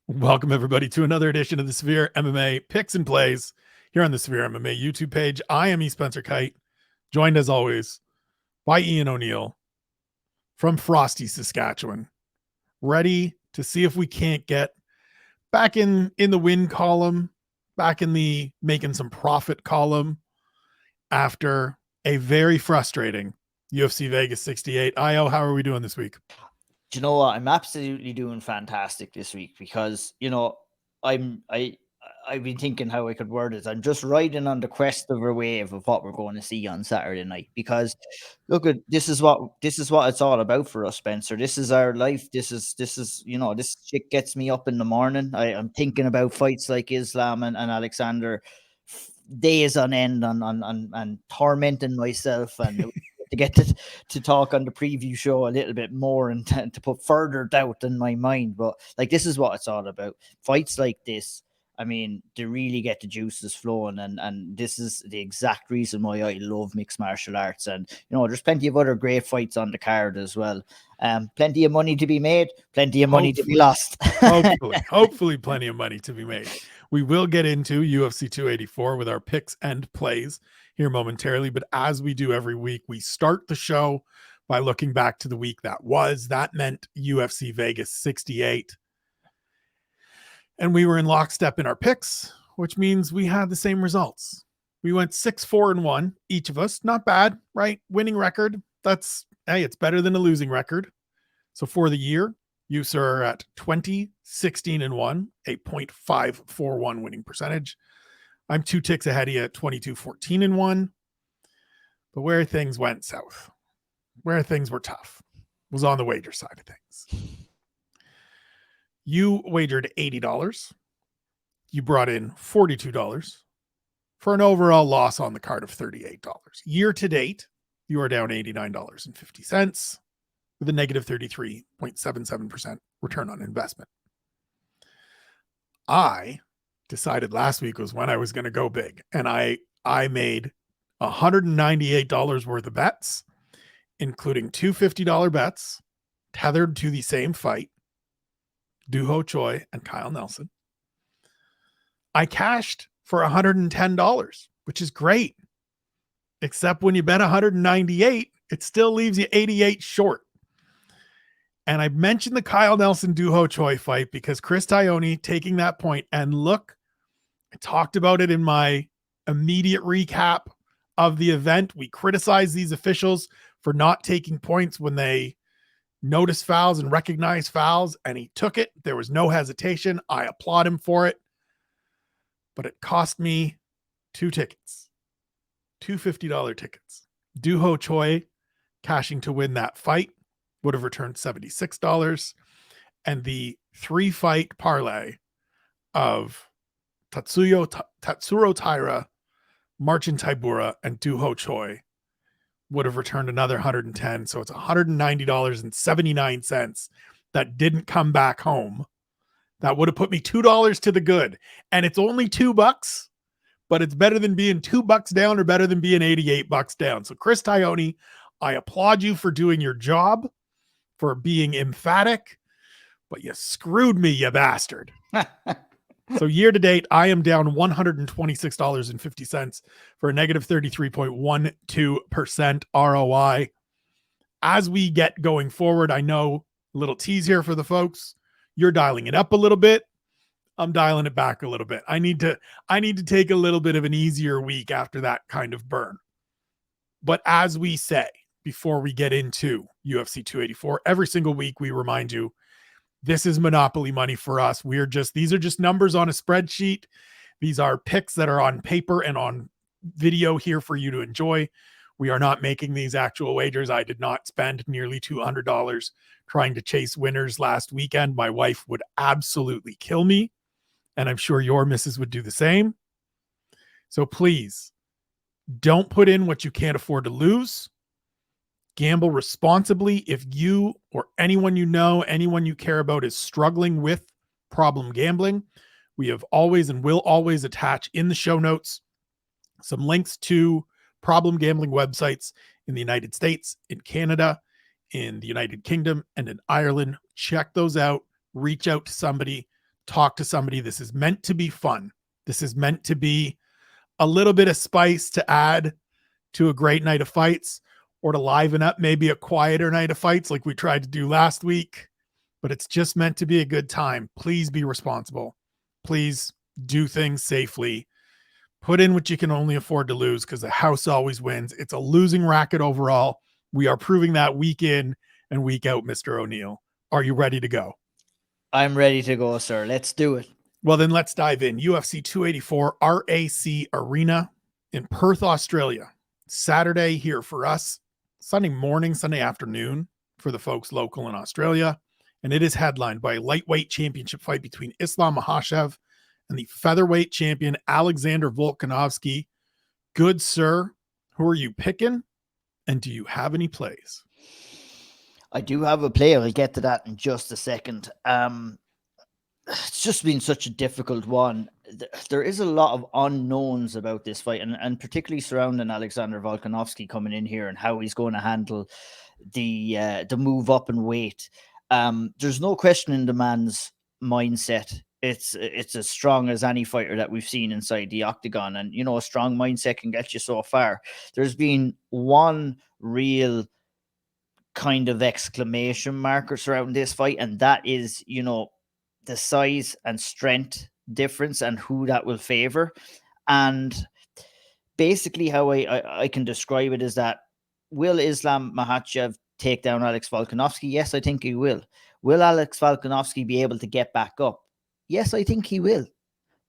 Welcome, everybody, to another edition of the SevereMMA Picks and Plays here on the SevereMMA YouTube page. I am E. Spencer Kyte, joined as always by Ian O'Neill from Frosty, Saskatchewan, ready to see if we can't get back in the win column, back in the making some profit column after a very frustrating UFC Vegas 68. Io, how are we doing this week? Do you know what? I'm absolutely doing fantastic this week because, I've been thinking how I could word it. I'm just riding on the crest of a wave of what we're going to see on Saturday night. Because look at this is what it's all about for us, Spencer. This is our life. This is this shit gets me up in the morning. I'm thinking about fights like Islam and Alexander days on end and tormenting myself and to get to talk on the preview show a little bit more and to put further doubt in my mind. But like, this is what it's all about. Fights like this, I mean, they really get the juices flowing, and this is the exact reason why I love mixed martial arts. And there's plenty of other great fights on the card as well. Plenty of money to be made, plenty of money to be lost. hopefully plenty of money to be made. We will get into UFC 284 with our picks and plays here momentarily, but as we do every week, we start the show by looking back to the week that was. That meant UFC Vegas 68. And we were in lockstep in our picks, which means we had the same results. We went 6-4-1, each of us. Not bad, right? Winning record. It's better than a losing record. So for the year, you, sir, are at 20-16-1, a .541 winning percentage. I'm 2 ticks ahead of you at 22-14-1. But where things went south, where things were tough, was on the wager side of things. You wagered $80. You brought in $42 for an overall loss on the card of $38. Year to date, you are down $89.50 with a negative 33.77% return on investment. I decided last week was when I was going to go big, and I made $198 worth of bets, including two $50 bets tethered to the same fight, Doo Ho Choi and Kyle Nelson. I cashed for $110, which is great, except when you bet 198, it still leaves you 88 short. And I mentioned the Kyle Nelson Doo Ho Choi fight because Chris Taglioni taking that point, and look, I talked about it in my immediate recap of the event. We criticized these officials for not taking points when they notice fouls and recognize fouls, and he took it. There was no hesitation. I applaud him for it. But it cost me 2 tickets, two $50 tickets. Doo Ho Choi cashing to win that fight would have returned $76, and the 3-fight parlay of Tatsuro Taira, Marcin Tybura, and Doo Ho Choi would have returned another $110. So it's $190.79 that didn't come back home. That would have put me $2 to the good. And it's only $2, but it's better than being $2 down or better than being $88 down. So Chris Taglioni, I applaud you for doing your job, for being emphatic, but you screwed me, you bastard. So year to date, I am down $126.50 for a negative 33.12% ROI. As we get going forward, I know, a little tease here for the folks. You're dialing it up a little bit. I'm dialing it back a little bit. I need to take a little bit of an easier week after that kind of burn. But as we say, before we get into UFC 284, every single week we remind you, this is monopoly money for us. These are just numbers on a spreadsheet. These are picks that are on paper and on video here for you to enjoy. We are not making these actual wagers. I did not spend nearly $200 trying to chase winners last weekend. My wife would absolutely kill me, and I'm sure your missus would do the same. So please, don't put in what you can't afford to lose. Gamble responsibly. If you or anyone you know, anyone you care about is struggling with problem gambling, we have always and will always attach in the show notes some links to problem gambling websites in the United States, in Canada, in the United Kingdom, and in Ireland. Check those out. Reach out to somebody. talk to somebody. This is meant to be fun. This is meant to be a little bit of spice to add to a great night of fights, or to liven up maybe a quieter night of fights like we tried to do last week. But it's just meant to be a good time. Please be responsible. Please do things safely. Put in what you can only afford to lose, because the house always wins. It's a losing racket overall. We are proving that week in and week out, Mr. O'Neill. Are you ready to go? I'm ready to go, sir. Let's do it. Well, then let's dive in. UFC 284 RAC Arena in Perth, Australia. Saturday here for us. Sunday morning, Sunday afternoon for the folks local in Australia. And it is headlined by a lightweight championship fight between Islam Makhachev and the featherweight champion Alexander Volkanovski. Good sir, who are you picking? And do you have any plays? I do have a play. I'll get to that in just a second. It's just been such a difficult one. There is a lot of unknowns about this fight, and particularly surrounding Alexander Volkanovski coming in here and how he's going to handle the move up in weight. There's no question in the man's mindset. It's as strong as any fighter that we've seen inside the octagon, and a strong mindset can get you so far. There's been one real kind of exclamation marker surrounding this fight, and that is the size and strength difference and who that will favor. And basically how I can describe it is that, will Islam Makhachev take down Alex Volkanovski? Yes, I think he will. Will Alex Volkanovski be able to get back up? Yes, I think he will.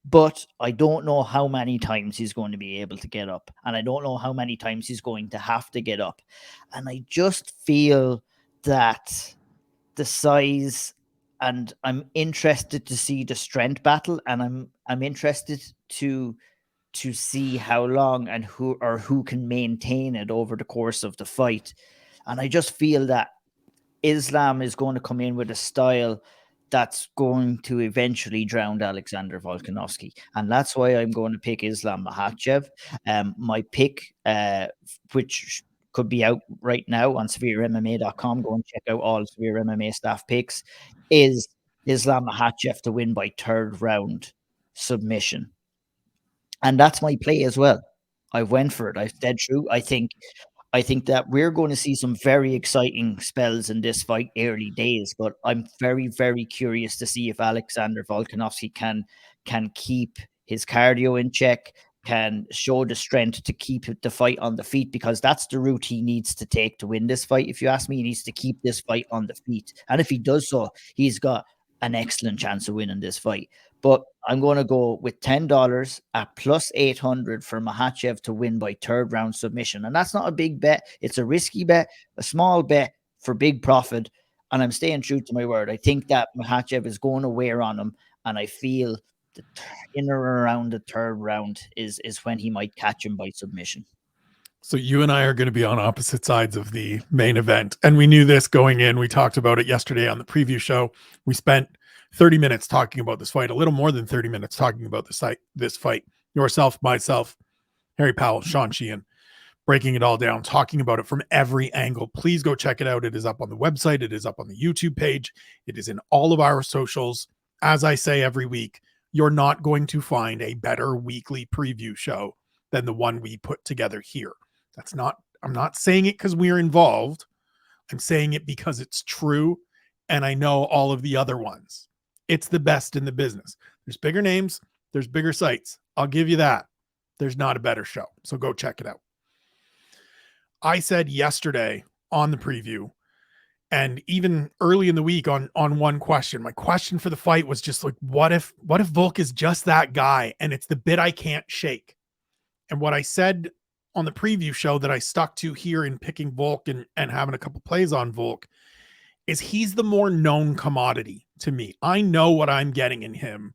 But I don't know how many times he's going to be able to get up. And I don't know how many times he's going to have to get up. And I just feel that the size, and I'm interested to see the strength battle, and I'm interested to see how long and who can maintain it over the course of the fight. And I just feel that Islam is going to come in with a style that's going to eventually drown Alexander Volkanovski. And that's why I'm going to pick Islam Makhachev. My pick, which could be out right now on SevereMMA.com, go and check out all SevereMMA staff picks, is Islam Makhachev to win by third round submission. And that's my play as well. I went for it. I said true. I think that we're going to see some very exciting spells in this fight early days, but I'm very, very curious to see if Alexander Volkanovski can keep his cardio in check, can show the strength to keep the fight on the feet, because that's the route he needs to take to win this fight. If you ask me, he needs to keep this fight on the feet. And if he does so, he's got an excellent chance of winning this fight. But I'm going to go with $10 at plus 800 for Makhachev to win by third round submission. And that's not a big bet. It's a risky bet, a small bet for big profit. And I'm staying true to my word. I think that Makhachev is going to wear on him. And I feel that in or around the third round is when he might catch him by submission. So you and I are going to be on opposite sides of the main event. And we knew this going in. We talked about it yesterday on the preview show. We spent 30 minutes talking about this fight, a little more than 30 minutes talking about this fight. Yourself, myself, Harry Powell, Sean Sheehan, breaking it all down, talking about it from every angle. Please go check it out. It is up on the website. It is up on the YouTube page. It is in all of our socials. As I say every week, you're not going to find a better weekly preview show than the one we put together here. I'm not saying it because we're involved. I'm saying it because it's true. And I know all of the other ones. It's the best in the business. There's bigger names. There's bigger sites. I'll give you that. There's not a better show. So go check it out. I said yesterday on the preview, and even early in the week on one question, my question for the fight was just like, what if Volk is just that guy and it's the bit I can't shake? And what I said on the preview show that I stuck to here in picking Volk and having a couple plays on Volk is he's the more known commodity to me. I know what I'm getting in him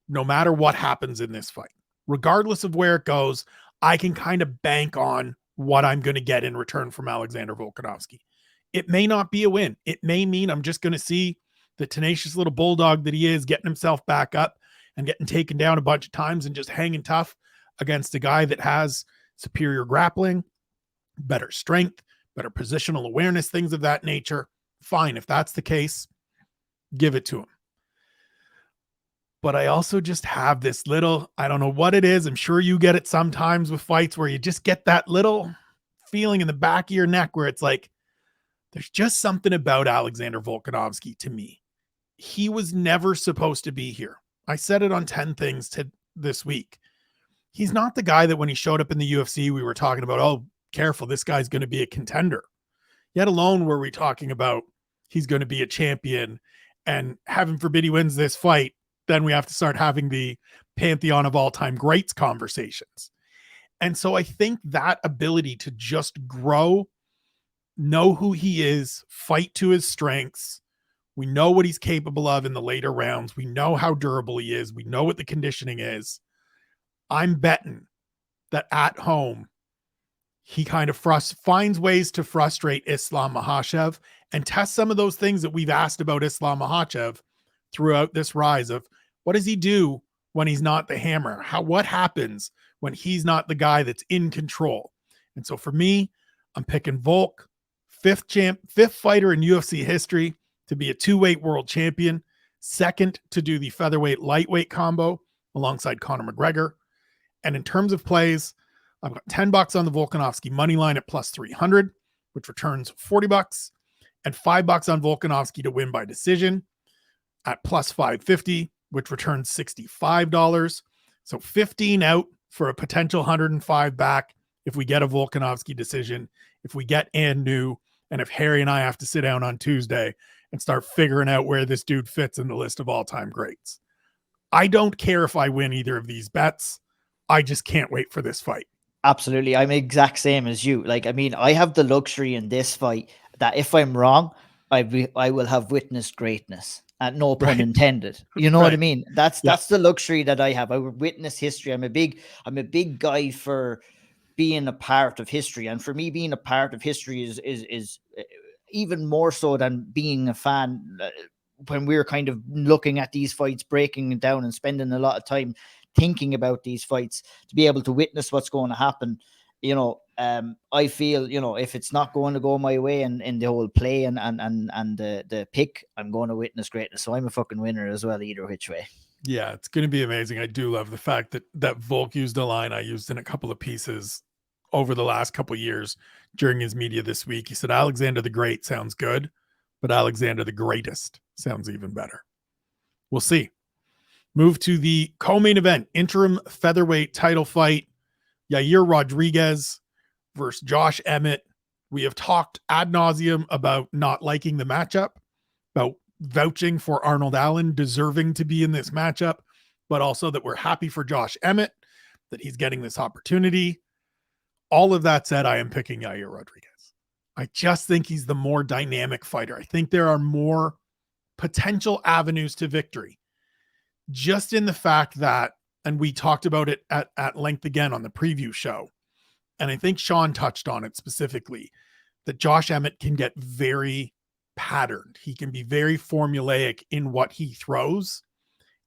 no matter what happens in this fight. Regardless of where it goes, I can kind of bank on what I'm going to get in return from Alexander Volkanovski. It may not be a win. It may mean I'm just going to see the tenacious little bulldog that he is getting himself back up and getting taken down a bunch of times and just hanging tough against a guy that has superior grappling, better strength, better positional awareness, things of that nature. Fine. If that's the case, give it to him. But I also just have this little, I don't know what it is. I'm sure you get it sometimes with fights where you just get that little feeling in the back of your neck where it's like, there's just something about Alexander Volkanovski to me. He was never supposed to be here. I said it on 10 Things this week. He's not the guy that when he showed up in the UFC, we were talking about, oh, careful, this guy's going to be a contender. Yet alone were we talking about he's going to be a champion, and heaven forbid he wins this fight, then we have to start having the pantheon of all-time greats conversations. And so I think that ability to just grow, know who he is, fight to his strengths. We know what he's capable of in the later rounds. We know how durable he is. We know what the conditioning is. I'm betting that at home, he kind of finds ways to frustrate Islam Makhachev and test some of those things that we've asked about Islam Makhachev throughout this rise of what does he do when he's not the hammer? What happens when he's not the guy that's in control? And so for me, I'm picking Volk, fifth fighter in UFC history to be a 2-weight world champion, second to do the featherweight lightweight combo alongside Conor McGregor. And in terms of plays, I've got $10 on the Volkanovski money line at plus 300, which returns $40, and $5 on Volkanovski to win by decision at plus 550, which returns $65. So 15 out for a potential 105 back if we get a Volkanovski decision, if we get New, and if Harry and I have to sit down on Tuesday and start figuring out where this dude fits in the list of all-time greats. I don't care if I win either of these bets. I just can't wait for this fight. Absolutely. I'm exact same as you. Like, I mean, I have the luxury in this fight that if I'm wrong, I will have witnessed greatness. No pun intended. You know what I mean? That's the luxury that I have. I would witness history. I'm a big guy for being a part of history. And for me, being a part of history is even more so than being a fan. When we're kind of looking at these fights, breaking it down and spending a lot of time thinking about these fights, to be able to witness what's going to happen, I feel, if it's not going to go my way in the whole play and the pick, I'm going to witness greatness. So I'm a fucking winner as well, either which way. Yeah, it's going to be amazing. I do love the fact that Volk used a line I used in a couple of pieces over the last couple of years during his media this week. He said, Alexander the Great sounds good, but Alexander the Greatest sounds even better. We'll see. Move to the co-main event, interim featherweight title fight, Yair Rodriguez versus Josh Emmett. We have talked ad nauseum about not liking the matchup, about vouching for Arnold Allen deserving to be in this matchup, but also that we're happy for Josh Emmett, that he's getting this opportunity. All of that said, I am picking Yair Rodriguez. I just think he's the more dynamic fighter. I think there are more potential avenues to victory. Just in the fact that, and we talked about it at length again on the preview show, and I think Sean touched on it specifically, that Josh Emmett can get very patterned. He can be very formulaic in what he throws.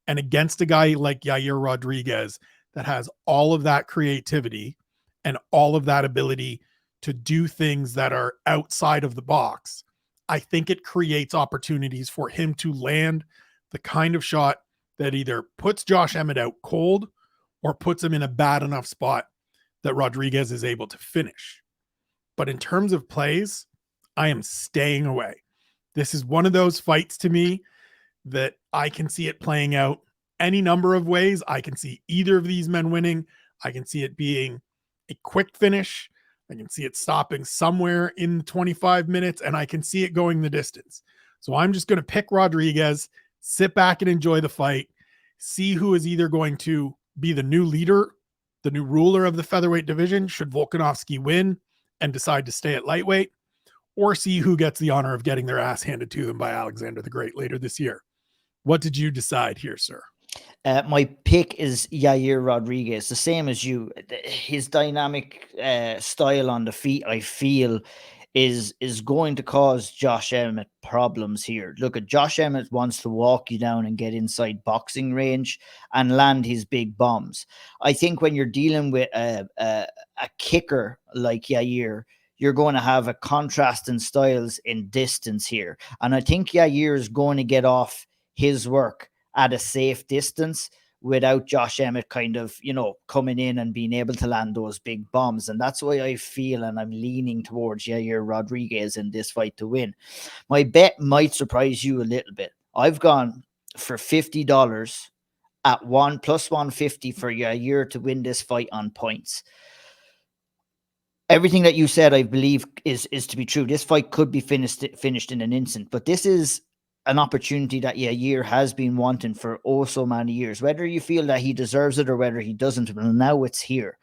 And against a guy like Yair Rodriguez that has all of that creativity and all of that ability to do things that are outside of the box, I think it creates opportunities for him to land the kind of shot that either puts Josh Emmett out cold or puts him in a bad enough spot that Rodriguez is able to finish. But in terms of plays, I am staying away. This is one of those fights to me that I can see it playing out any number of ways. I can see either of these men winning. I can see it being a quick finish. I can see it stopping somewhere in 25 minutes, and I can see it going the distance. So I'm just going to pick Rodriguez, sit back and enjoy the fight, see who is either going to be the new leader, the new ruler of the featherweight division, should Volkanovski win and decide to stay at lightweight, or see who gets the honor of getting their ass handed to them by Alexander the Great later this year. What did you decide here, sir? My pick is Yair Rodriguez, the same as you. His dynamic style on the feet, I feel, is going to cause Josh Emmett problems here. Look, at Josh Emmett wants to walk you down and get inside boxing range and land his big bombs. I think when you're dealing with a kicker like Yair, you're going to have a contrast in styles in distance here. And I think Yair is going to get off his work at a safe distance without Josh Emmett kind of, coming in and being able to land those big bombs. And that's why I feel, and I'm leaning towards Yair Rodriguez in this fight to win. My bet might surprise you a little bit. I've gone for $50 at plus 150 for Yair to win this fight on points. Everything that you said, I believe, is to be true. This fight could be finished in an instant, but this is an opportunity that Yair has been wanting for so many years. Whether you feel that he deserves it or whether he doesn't, but now it's here.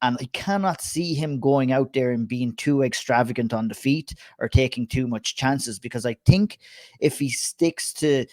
And I cannot see him going out there and being too extravagant on the feet or taking too much chances, because I think if he sticks to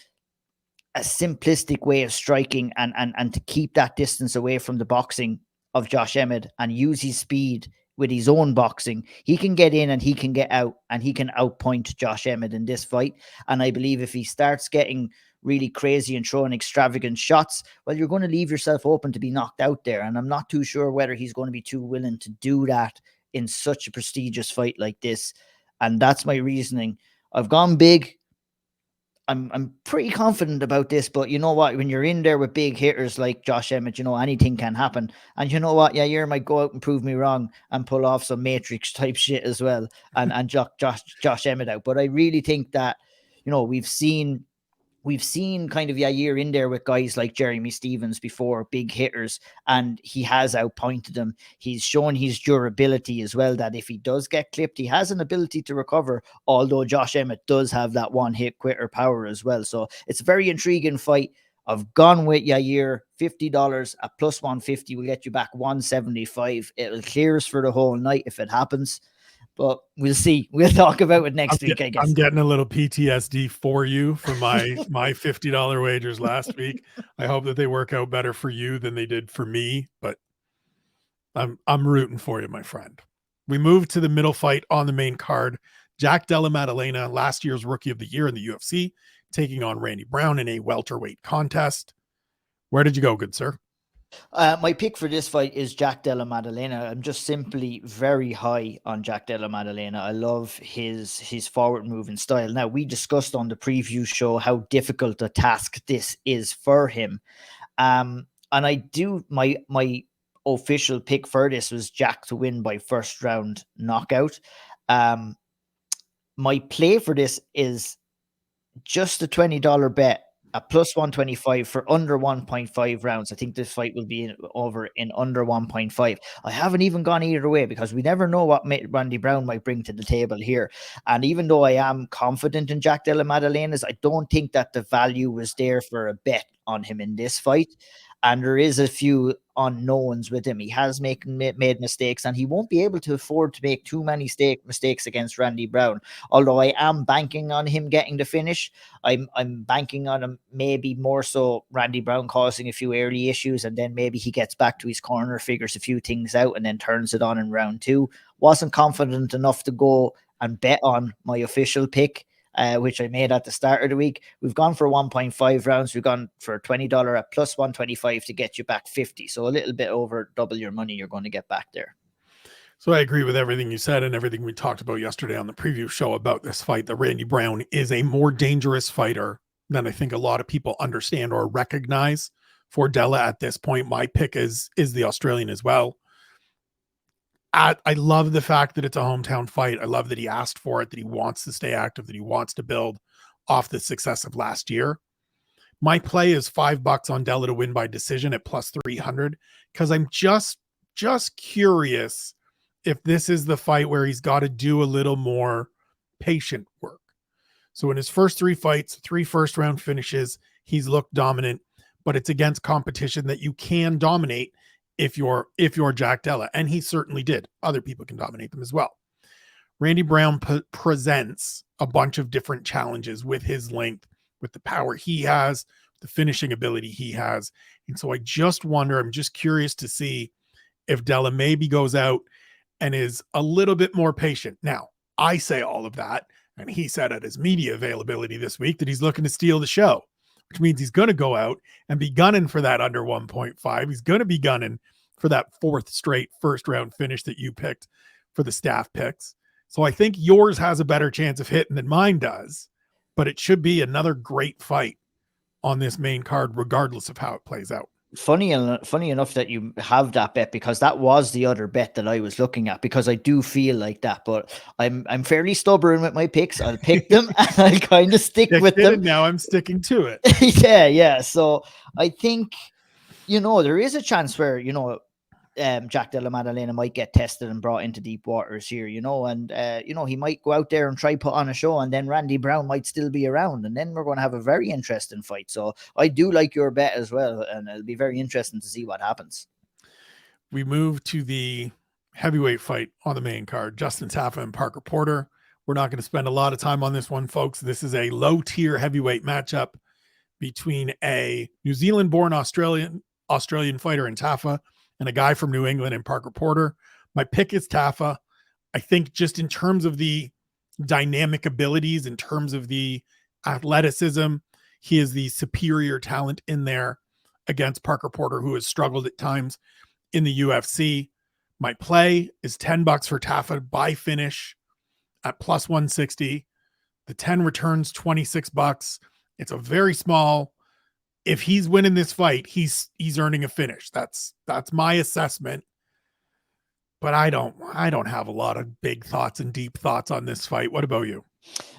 a simplistic way of striking and to keep that distance away from the boxing of Josh Emmett and use his speed with his own boxing, he can get in and he can get out and he can outpoint Josh Emmett in this fight. And I believe if he starts getting really crazy and throwing extravagant shots, well, you're going to leave yourself open to be knocked out there. And I'm not too sure whether he's going to be too willing to do that in such a prestigious fight like this. And that's my reasoning. I've gone big. I'm pretty confident about this, but you know what? When you're in there with big hitters like Josh Emmett, anything can happen. And you know what? Yair might go out and prove me wrong and pull off some Matrix type shit as well and Josh Emmett out. But I really think that, we've seen kind of Yair in there with guys like Jeremy Stevens before, big hitters, and he has outpointed them. He's shown his durability as well, that if he does get clipped, he has an ability to recover, although Josh Emmett does have that one-hit quitter power as well. So it's a very intriguing fight. I've gone with Yair. $50 at plus 150 will get you back 175. It'll clear us for the whole night if it happens. But we'll see. We'll talk about it next week, I guess. I'm getting a little PTSD for you from my $50 wagers last week. I hope that they work out better for you than they did for me, but I'm rooting for you, my friend. We move to the middle fight on the main card. Jack Della Maddalena, last year's Rookie of the Year in the UFC, taking on Randy Brown in a welterweight contest. Where did you go, good sir? My pick for this fight is Jack Della Maddalena. I'm just simply very high on Jack Della Maddalena. I love his forward moving style. Now, we discussed on the preview show how difficult a task this is for him. And I do, my official pick for this was Jack to win by first round knockout. My play for this is just a $20 bet at plus 125 for under 1.5 rounds. I think this fight will be over in under 1.5. I haven't even gone either way because we never know what Randy Brown might bring to the table here. And even though I am confident in Jack Della Maddalena's, I don't think that the value was there for a bet on him in this fight. And there is a few unknowns with him. He has made mistakes, and he won't be able to afford to make too many mistakes against Randy Brown. Although I am banking on him getting the finish. I'm banking on him maybe more so Randy Brown causing a few early issues, and then maybe he gets back to his corner, figures a few things out, and then turns it on in round two. Wasn't confident enough to go and bet on my official pick, which I made at the start of the week. We've gone for 1.5 rounds. We've gone for $20 at plus 125 to get you back 50. So a little bit over double your money you're going to get back there. So I agree with everything you said and everything we talked about yesterday on the preview show about this fight, that Randy Brown is a more dangerous fighter than I think a lot of people understand or recognize. For Della at this point, my pick is the Australian as well. I love the fact that it's a hometown fight. I love that he asked for it, that he wants to stay active, that he wants to build off the success of last year. My play is $5 on Della to win by decision at plus 300, because I'm just curious if this is the fight where he's got to do a little more patient work. So in his first three fights, 3 first-round finishes, he's looked dominant, but it's against competition that you can dominate if you're Jack Della, and he certainly did. Other people can dominate them as well. Randy Brown presents a bunch of different challenges with his length, with the power he has, the finishing ability he has. And so I just wonder, I'm just curious to see if Della maybe goes out and is a little bit more patient. Now, I say all of that, and he said at his media availability this week that he's looking to steal the show, which means he's going to go out and be gunning for that under 1.5. He's going to be gunning for that 4th straight first-round finish that you picked for the staff picks. So I think yours has a better chance of hitting than mine does, but it should be another great fight on this main card, regardless of how it plays out. Funny enough that you have that bet, because that was the other bet that I was looking at, because I do feel like that, but I'm fairly stubborn with my picks. I'll pick them and I'll kind of stick with them. And now I'm sticking to it. Yeah. So I think, there is a chance where, Jack Della Maddalena might get tested and brought into deep waters here, and he might go out there and try put on a show, and then Randy Brown might still be around, and then we're going to have a very interesting fight. So I do like your bet as well, and it'll be very interesting to see what happens. We move to the heavyweight fight on the main card, Justin Tafa and Parker Porter. We're not going to spend a lot of time on this one, folks. This is a low-tier heavyweight matchup between a New Zealand-born Australian fighter in Tafa and a guy from New England in Parker Porter. My pick is Tafa. I think just in terms of the dynamic abilities, in terms of the athleticism, he is the superior talent in there against Parker Porter, who has struggled at times in the UFC. My play is $10 for Tafa by finish at plus 160. The 10 returns $26. It's a very small. If he's winning this fight, he's earning a finish. That's my assessment. But I don't have a lot of big thoughts and deep thoughts on this fight. What about you?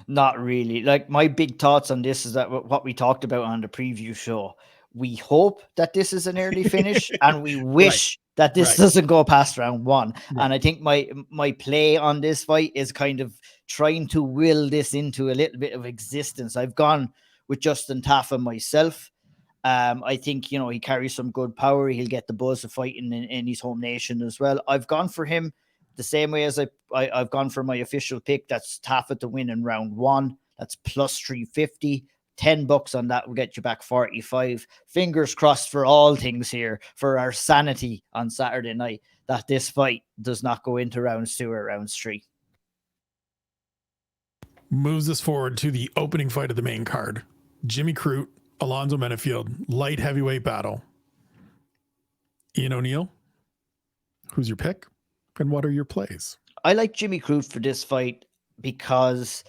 Not really. Like, my big thoughts on this is that what we talked about on the preview show. We hope that this is an early finish, and we wish that this doesn't go past round one. Right. And I think my play on this fight is kind of trying to will this into a little bit of existence. I've gone with Justin Tafa myself. I think, he carries some good power. He'll get the buzz of fighting in his home nation as well. I've gone for him the same way as I've gone for my official pick. That's Tafa to win in round one. That's plus 350. $10 on that will get you back 45. Fingers crossed for all things here, for our sanity on Saturday night, that this fight does not go into rounds 2 or rounds 3. Moves us forward to the opening fight of the main card. Jimmy Crute, Alonzo Menifield, light heavyweight battle. Ian O'Neill, who's your pick and what are your plays? I like Jimmy Crute for this fight because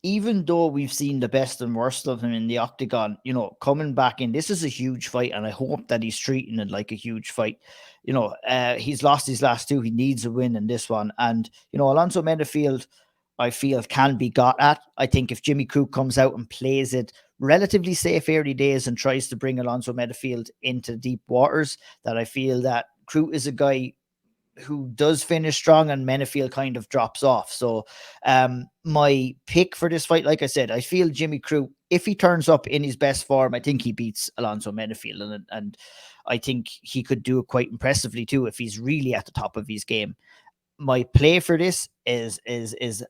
even though we've seen the best and worst of him in the octagon, coming back in, this is a huge fight, and I hope that he's treating it like a huge fight. He's lost his last 2. He needs a win in this one. And, Alonzo Menifield, I feel, can be got at. I think if Jimmy Crute comes out and plays it relatively safe early days and tries to bring Alonzo Menifield into deep waters, that I feel that Crute is a guy who does finish strong and Menifield kind of drops off. So my pick for this fight, like I said, I feel Jimmy Crute, if he turns up in his best form, I think he beats Alonzo Menifield, and I think he could do it quite impressively too if he's really at the top of his game. My play for this is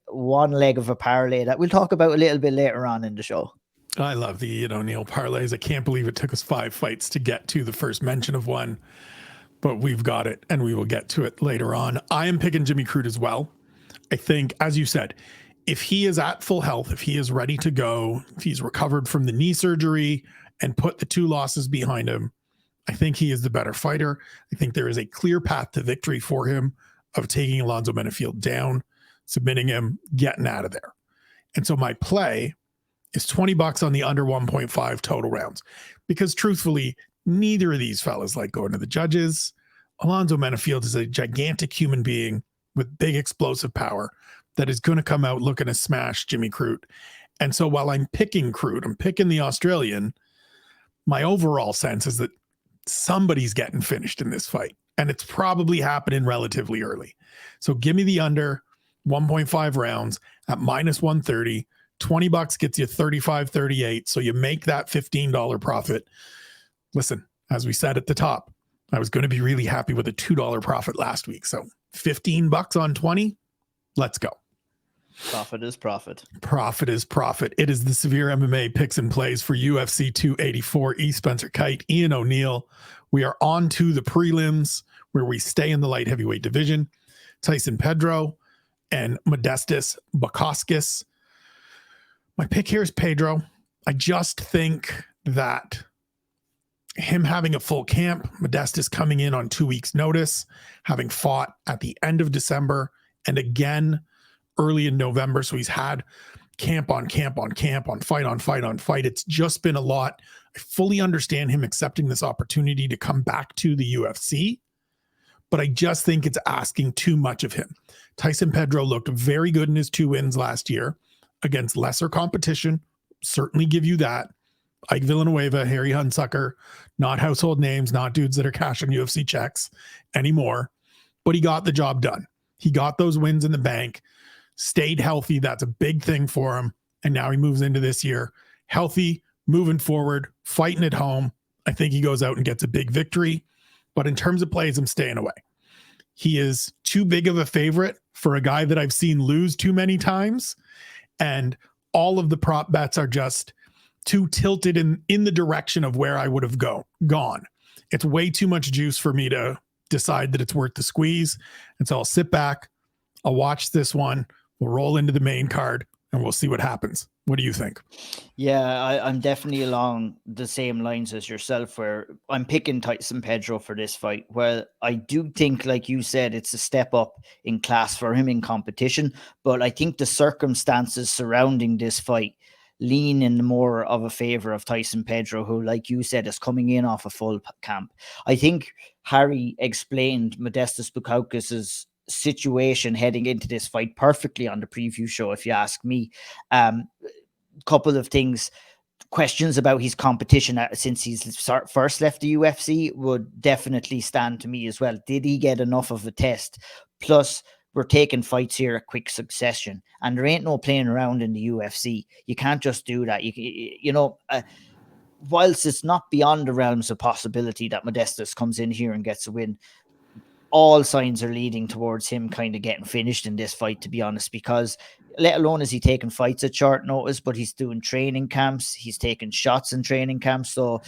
one leg of a parlay that we'll talk about a little bit later on in the show. I love the Ian O'Neill parlays. I can't believe it took us 5 fights to get to the first mention of one, but we've got it and we will get to it later on. I am picking Jimmy Crute as well. I think, as you said, if he is at full health, if he is ready to go, if he's recovered from the knee surgery and put the 2 losses behind him, I think he is the better fighter. I think there is a clear path to victory for him of taking Alonzo Menifield down, submitting him, getting out of there. And so my play is $20 on the under 1.5 total rounds, because truthfully, neither of these fellas like going to the judges. Alonzo Menifield is a gigantic human being with big explosive power that is going to come out looking to smash Jimmy Crute. And so while I'm picking Crute, I'm picking the Australian, my overall sense is that somebody's getting finished in this fight, and it's probably happening relatively early. So give me the under 1.5 rounds at minus 130. $20 gets you 35.38. So you make that $15 profit. Listen, as we said at the top, I was going to be really happy with a $2 profit last week. So $15 on 20. Let's go. Profit is profit. Profit is profit. It is the SevereMMA picks and plays for UFC 284. E. Spencer Kyte, Ian O'Neill. We are on to the prelims where we stay in the light heavyweight division. Tyson Pedro and Modestas Bukauskas. My pick here is Pedro. I just think that him having a full camp, Modestas coming in on 2 weeks' notice, having fought at the end of December and again early in November. So he's had camp on camp on camp on fight on fight on fight. It's just been a lot. I fully understand him accepting this opportunity to come back to the UFC, but I just think it's asking too much of him. Tyson Pedro looked very good in his 2 wins last year against lesser competition. Certainly give you that. Ike Villanueva, Harry Hunsucker, not household names, not dudes that are cashing UFC checks anymore, but he got the job done. He got those wins in the bank, stayed healthy. That's a big thing for him. And now he moves into this year healthy, moving forward, fighting at home. I think he goes out and gets a big victory. But in terms of plays, I'm staying away. He is too big of a favorite for a guy that I've seen lose too many times. And all of the prop bets are just too tilted in the direction of where I would have gone. It's way too much juice for me to decide that it's worth the squeeze. And so I'll sit back, I'll watch this one, we'll roll into the main card, and we'll see what happens. What do you think? Yeah, I'm definitely along the same lines as yourself, where I'm picking Tyson Pedro for this fight. Well, I do think, like you said, it's a step up in class for him in competition, but I think the circumstances surrounding this fight lean in more of a favor of Tyson Pedro, who, like you said, is coming in off a full camp. I think Harry explained Modestas Bukauskas' situation heading into this fight perfectly on the preview show, if you ask me. Couple of things, questions about his competition since he's first left the UFC would definitely stand to me as well. Did he get enough of a test? Plus, we're taking fights here at quick succession, and there ain't no playing around in the UFC. You can't just do that. Whilst it's not beyond the realms of possibility that Modestas comes in here and gets a win, all signs are leading towards him kind of getting finished in this fight, to be honest, because let alone is he taking fights at short notice, but he's doing training camps, he's taking shots in training camps. So,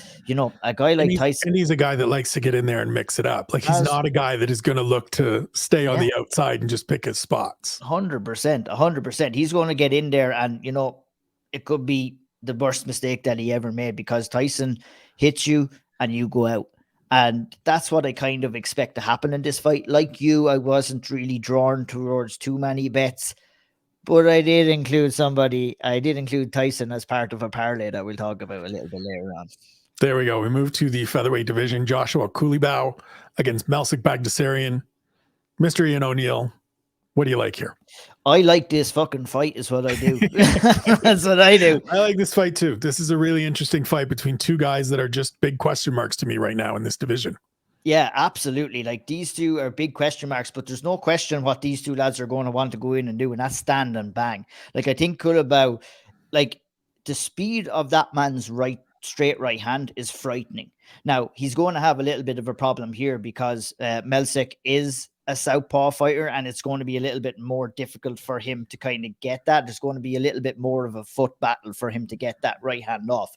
a guy like Tyson. And he's a guy that likes to get in there and mix it up. Like, he's not a guy that is going to look to stay on the outside and just pick his spots. 100%. He's going to get in there, and, it could be the worst mistake that he ever made, because Tyson hits you and you go out. And that's what I kind of expect to happen in this fight. Like you, I wasn't really drawn towards too many bets, but I did include Tyson as part of a parlay that we'll talk about a little bit later on. There we go. We move to the featherweight division. Joshua Kulibau against Melsik Bagdasaryan. Mr. Ian O'Neill, what do you like here? I like this fucking fight is what I do. That's what I do. I like this fight too. This is a really interesting fight between two guys that are just big question marks to me right now in this division. Yeah, absolutely. Like, these two are big question marks, but there's no question what these two lads are going to want to go in and do, and that's stand and bang. Like, I think Kulibau, like, the speed of that man's straight right hand is frightening. Now, he's going to have a little bit of a problem here because Melsik is a southpaw fighter, and it's going to be a little bit more difficult for him to kind of get that. There's going to be a little bit more of a foot battle for him to get that right hand off.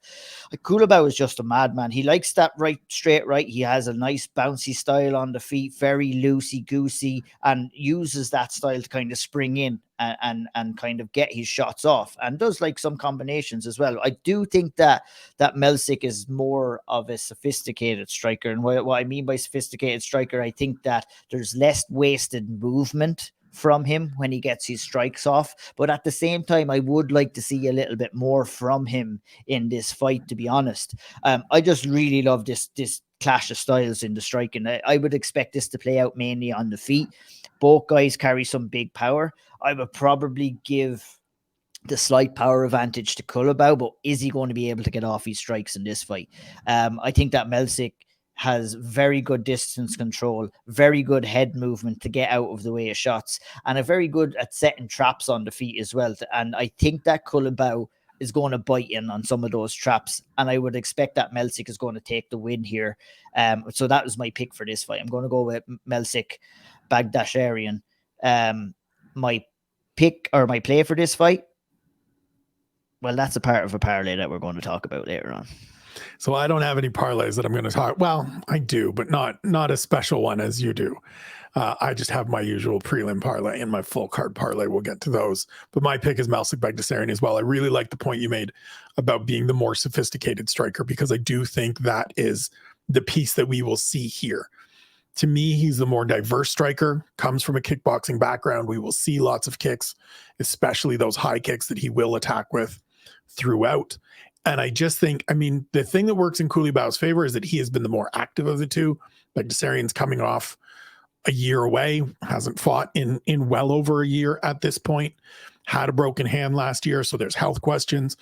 Kulibau is just a madman. He likes that straight right. He has a nice bouncy style on the feet, very loosey-goosey, and uses that style to kind of spring in and kind of get his shots off, and does like some combinations as well. I do think that Melsik is more of a sophisticated striker, and what I mean by sophisticated striker, I think that there's less wasted movement from him when he gets his strikes off, but at the same time, I would like to see a little bit more from him in this fight, to be honest. I just really love this clash of styles in the striking. I would expect this to play out mainly on the feet. Both guys carry some big power. I would probably give the slight power advantage to Kulibau, but is he going to be able to get off his strikes in this fight? I think that Melsik has very good distance control, very good head movement to get out of the way of shots, and a very good at setting traps on the feet as well. And I think that Kulibau is going to bite in on some of those traps, and I would expect that Melsik is going to take the win here. So that was my pick for this fight. I'm going to go with Melsik Bagdasaryan. My pick or my play for this fight, well, that's a part of a parlay that we're going to talk about later on. So I don't have any parlays that I'm going to talk. Well, I do, but not a special one as you do. I just have my usual prelim parlay and my full card parlay. We'll get to those. But my pick is Melsik Bagdasaryan as well. I really like the point you made about being the more sophisticated striker, because I do think that is the piece that we will see here. To me, he's the more diverse striker, comes from a kickboxing background. We will see lots of kicks, especially those high kicks that he will attack with throughout. And I just think, I mean, the thing that works in Koulibaly's favor is that he has been the more active of the two. Bagdasaryan's coming off a year away, hasn't fought in well over a year at this point, had a broken hand last year, so there's health questions,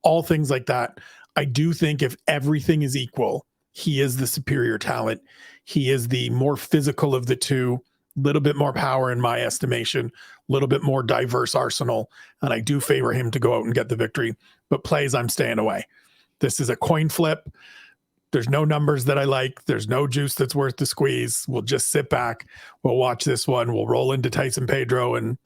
all things like that. I do think if everything is equal, he is the superior talent. He is the more physical of the two, little bit more power in my estimation, a little bit more diverse arsenal, and I do favor him to go out and get the victory. But plays, I'm staying away. This is a coin flip. There's no numbers that I like. There's no juice that's worth the squeeze. We'll just sit back. We'll watch this one. We'll roll into Tyson Pedro and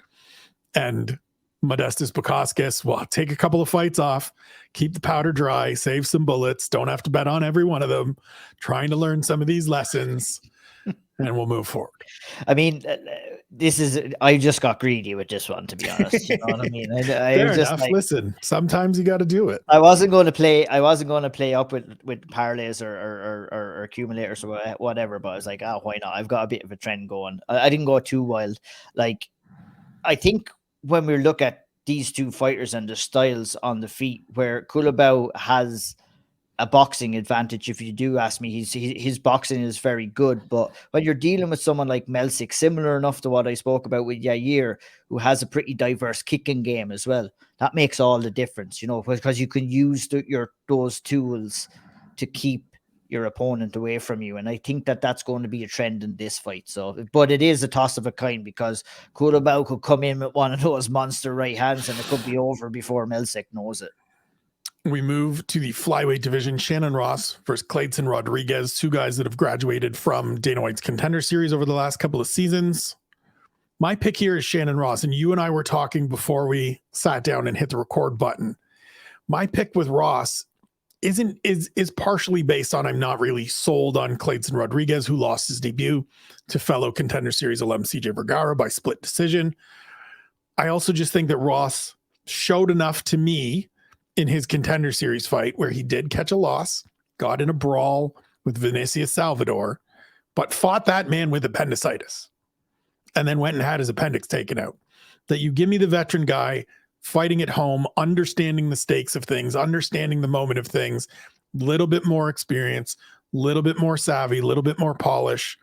Modestas Bukauskas. We'll take a couple of fights off, keep the powder dry, save some bullets. Don't have to bet on every one of them. Trying to learn some of these lessons, and we'll move forward. I mean, I just got greedy with this one, to be honest. You know what I mean? Fair enough. Like, listen, sometimes you got to do it. I wasn't going to play up with parlays or accumulators or whatever, but I was like, why not? I've got a bit of a trend going. I didn't go too wild. Like, I think when we look at these two fighters and the styles on the feet, where Koulibaly has a boxing advantage, if you do ask me, his boxing is very good. But when you're dealing with someone like Melsik, similar enough to what I spoke about with Yair, who has a pretty diverse kicking game as well, that makes all the difference, you know, because you can use those tools to keep your opponent away from you. And I think that that's going to be a trend in this fight. So, but it is a toss of a kind, because Koulibaly could come in with one of those monster right hands and it could be over before Melsik knows it. We move to the flyweight division. Shannon Ross versus Clayton Rodriguez, two guys that have graduated from Dana White's Contender Series over the last couple of seasons. My pick here is Shannon Ross, and you and I were talking before we sat down and hit the record button. My pick with Ross is partially based on I'm not really sold on Clayton Rodriguez, who lost his debut to fellow Contender Series alum CJ Vergara by split decision. I also just think that Ross showed enough to me in his Contender Series fight, where he did catch a loss, got in a brawl with Vinicius Salvador, but fought that man with appendicitis and then went and had his appendix taken out. That you give me the veteran guy fighting at home, understanding the stakes of things, understanding the moment of things, little bit more experience, little bit more savvy, little bit more polish.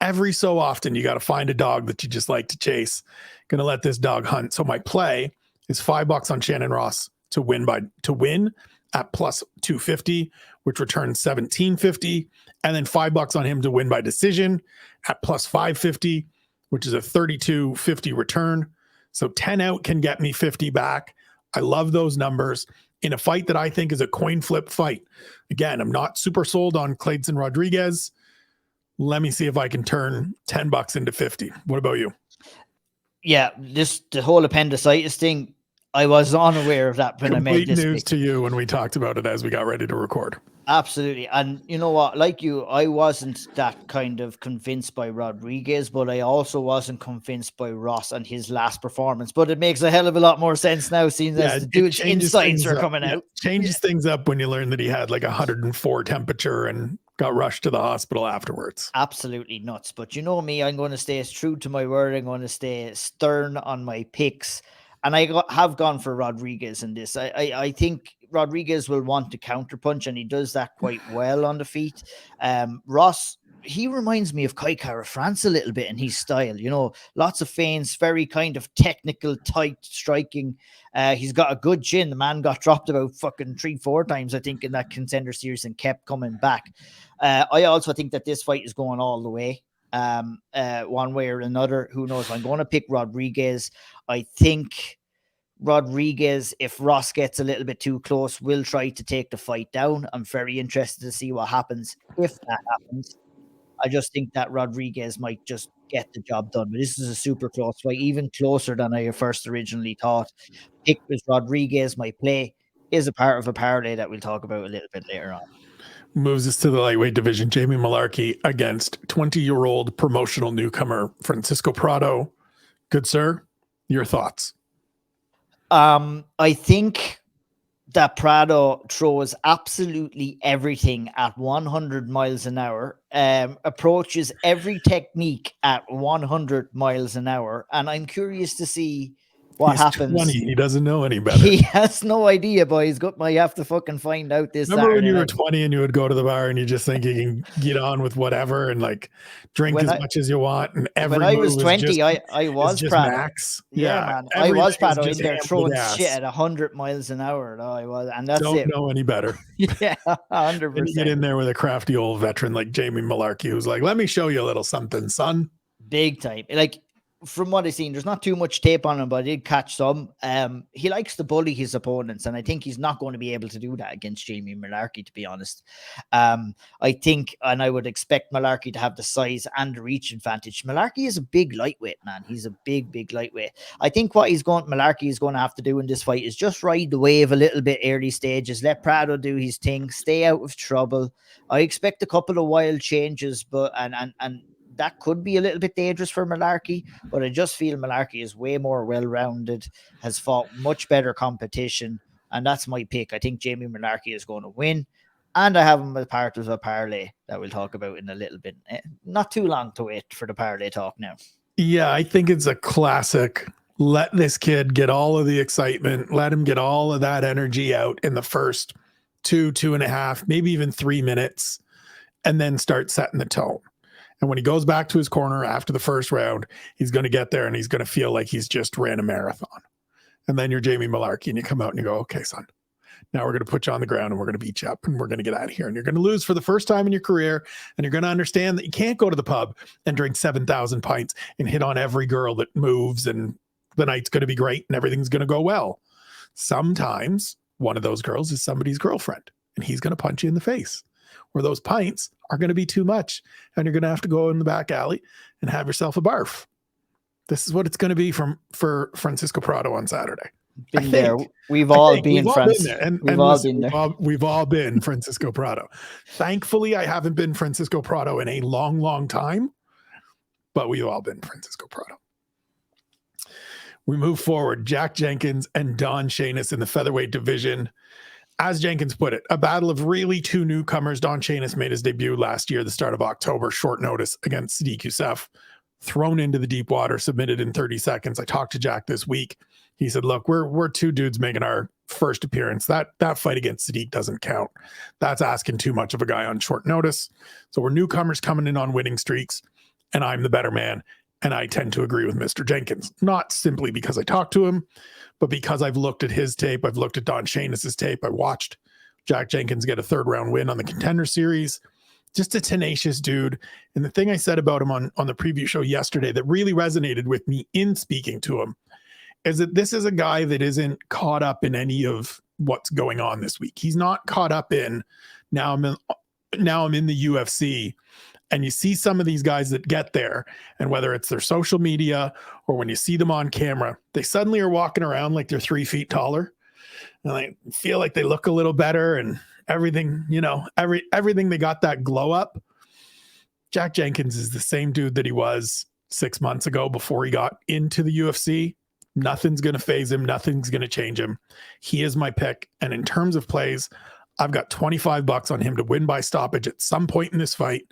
Every so often, you got to find a dog that you just like to chase. Going to let this dog hunt. So my play is $5 on Shannon Ross to win at plus 250, which returns 1750, and then $5 on him to win by decision at plus 550, which is a 3250 return. So 10 out can get me 50 back. I love those numbers in a fight that I think is a coin flip fight. Again, I'm not super sold on Clayton Rodriguez. Let me see if I can turn $10 into 50. What about you? Yeah, the whole appendicitis thing, I was unaware of that when I made this news to you when we talked about it as we got ready to record. Absolutely. And you know what, like you, I wasn't that kind of convinced by Rodriguez, but I also wasn't convinced by Ross and his last performance. But it makes a hell of a lot more sense now, seeing that the dude's insights are coming out. Changes things up when you learn that he had like 104 temperature and got rushed to the hospital afterwards. Absolutely nuts. But you know me, I'm going to stay true to my word. I'm going to stay stern on my picks. And I have gone for Rodriguez in this. I think Rodriguez will want to counterpunch, and he does that quite well on the feet. Ross, he reminds me of Kyte France a little bit in his style. You know, lots of feints, very kind of technical, tight striking. He's got a good chin. The man got dropped about fucking 3-4 times, I think, in that Contender Series and kept coming back. I also think that this fight is going all the way. One way or another, who knows? I'm going to pick Rodriguez. I think Rodriguez, if Ross gets a little bit too close, will try to take the fight down. I'm very interested to see what happens if that happens. I just think that Rodriguez might just get the job done. But this is a super close fight, even closer than I first originally thought. Pick was Rodriguez. My play is a part of a parlay that we'll talk about a little bit later on. Moves us to the lightweight division. Jamie Malarkey against 20-year-old promotional newcomer Francisco Prado. Good sir, your thoughts? I think that Prado throws absolutely everything at 100 miles an hour, approaches every technique at 100 miles an hour. And I'm curious to see what happens. 20. He doesn't know any better. He has no idea, but he's got. I have to fucking find out this. Remember when Saturday you were night. 20 and you would go to the bar and you just think you can get on with whatever and like drink as much as you want, and every when I was 20, I was just Prado. max. Yeah, man, I was Prado in there throwing shit at 100 miles an hour. No, I was, and that's Don't know any better. Yeah, 100%. Then you get in there with a crafty old veteran like Jamie Malarkey, who's like, "Let me show you a little something, son." Big time. Like, from what I've seen, there's not too much tape on him, but I did catch some. He likes to bully his opponents, and I think he's not going to be able to do that against Jamie Malarkey, to be honest. I think, and I would expect Malarkey to have the size and the reach advantage. Malarkey is a big lightweight, man. He's a big lightweight. I think what Malarkey is going to have to do in this fight is just ride the wave a little bit early stages, let Prado do his thing, stay out of trouble. I expect a couple of wild changes, but and that could be a little bit dangerous for Malarkey, but I just feel Malarkey is way more well-rounded, has fought much better competition, and that's my pick. I think Jamie Malarkey is going to win, and I have him as part of a parlay that we'll talk about in a little bit. Not too long to wait for the parlay talk now. Yeah, I think it's a classic. Let this kid get all of the excitement. Let him get all of that energy out in the first 2.5, maybe even 3 minutes, and then start setting the tone. And when he goes back to his corner after the first round, he's going to get there and he's going to feel like he's just ran a marathon. And then you're Jamie Malarkey and you come out and you go, "Okay, son, now we're going to put you on the ground and we're going to beat you up and we're going to get out of here." And you're going to lose for the first time in your career. And you're going to understand that you can't go to the pub and drink 7,000 pints and hit on every girl that moves and the night's going to be great and everything's going to go well. Sometimes one of those girls is somebody's girlfriend and he's going to punch you in the face, or those pints are going to be too much and you're going to have to go in the back alley and have yourself a barf. This is what it's going to be for Francisco Prado on Saturday. Been there. We've all been there. And we've all been Francisco Prado. Thankfully, I haven't been Francisco Prado in a long time, but we've all been Francisco Prado. We move forward. Jack Jenkins and Don Shainis in the featherweight division. As Jenkins put it, a battle of really two newcomers. Don Shainis made his debut last year, the start of October, short notice against Sadiq Youssef, thrown into the deep water, submitted in 30 seconds. I talked to Jack this week. He said, "Look, we're two dudes making our first appearance. That fight against Sadiq doesn't count. That's asking too much of a guy on short notice. So we're newcomers coming in on winning streaks, and I'm the better man." And I tend to agree with Mr. Jenkins, not simply because I talked to him, but because I've looked at his tape. I've looked at Don Shainis' tape. I watched Jack Jenkins get a 3rd round win on the Contender Series. Just a tenacious dude. And the thing I said about him on the preview show yesterday that really resonated with me in speaking to him is that this is a guy that isn't caught up in any of what's going on this week. He's not caught up in now I'm in the UFC. And you see some of these guys that get there, and whether it's their social media or when you see them on camera, they suddenly are walking around like they're 3 feet taller. And I feel like they look a little better and everything, everything, they got that glow up. Jack Jenkins is the same dude that he was 6 months ago before he got into the UFC. Nothing's going to phase him. Nothing's going to change him. He is my pick. And in terms of plays, I've got $25 on him to win by stoppage at some point in this fight.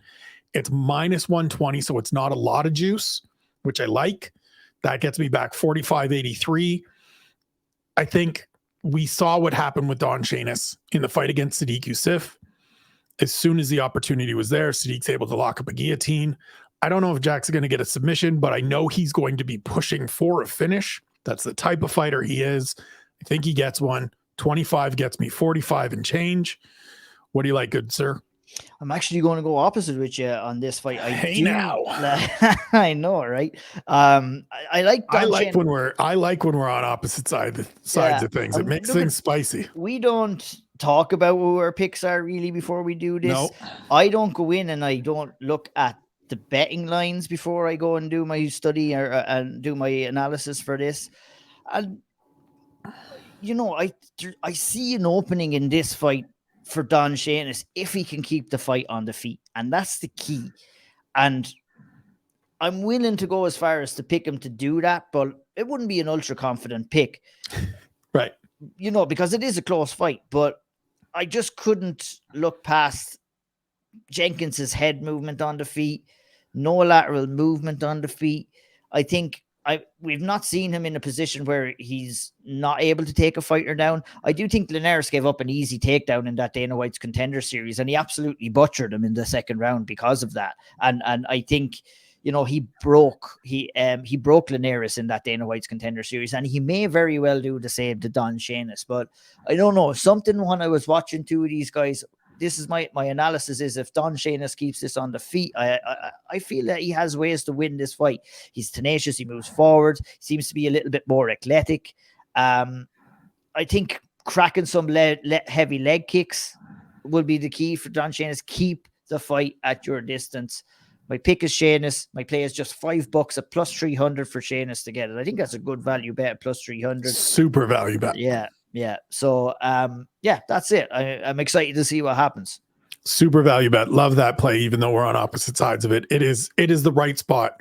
It's -120, so it's not a lot of juice, which I like. That gets me back 45.83. I think we saw what happened with Don Shainis in the fight against Sadiq Youssef. As soon as the opportunity was there, Sadiq's able to lock up a guillotine. I don't know if Jack's going to get a submission, but I know he's going to be pushing for a finish. That's the type of fighter he is. I think he gets one. 25 gets me 45 and change. What do you like, good sir? I'm actually going to go opposite with you on this fight. I know, right? I like when we're on opposite sides of things. It makes things spicy. We don't talk about who our picks are really before we do this. No. I don't go in and I don't look at the betting lines before I go and do my study and do my analysis for this. And I see an opening in this fight for Don Shainis if he can keep the fight on the feet. And that's the key. And I'm willing to go as far as to pick him to do that, but it wouldn't be an ultra confident pick. Right. because it is a close fight, but I just couldn't look past Jenkins's head movement on the feet, no lateral movement on the feet. I think we've not seen him in a position where he's not able to take a fighter down. I do think Linares gave up an easy takedown in that Dana White's Contender Series, and he absolutely butchered him in the second round because of that. And I think he broke Linares in that Dana White's Contender Series, and he may very well do the same to Don Shainis. But I don't know, something when I was watching two of these guys. This is my analysis is if Don Shainis keeps this on the feet, I feel that he has ways to win this fight. He's tenacious. He moves forward. Seems to be a little bit more athletic. I think cracking some heavy leg kicks will be the key for Don Shainis. Keep the fight at your distance. My pick is Shainis. My play is just $5 at plus 300 for Shainis to get it. I think that's a good value bet at plus 300. Super value bet. Yeah. So, that's it. I'm excited to see what happens. Super value bet. Love that play, even though we're on opposite sides of it. It is the right spot.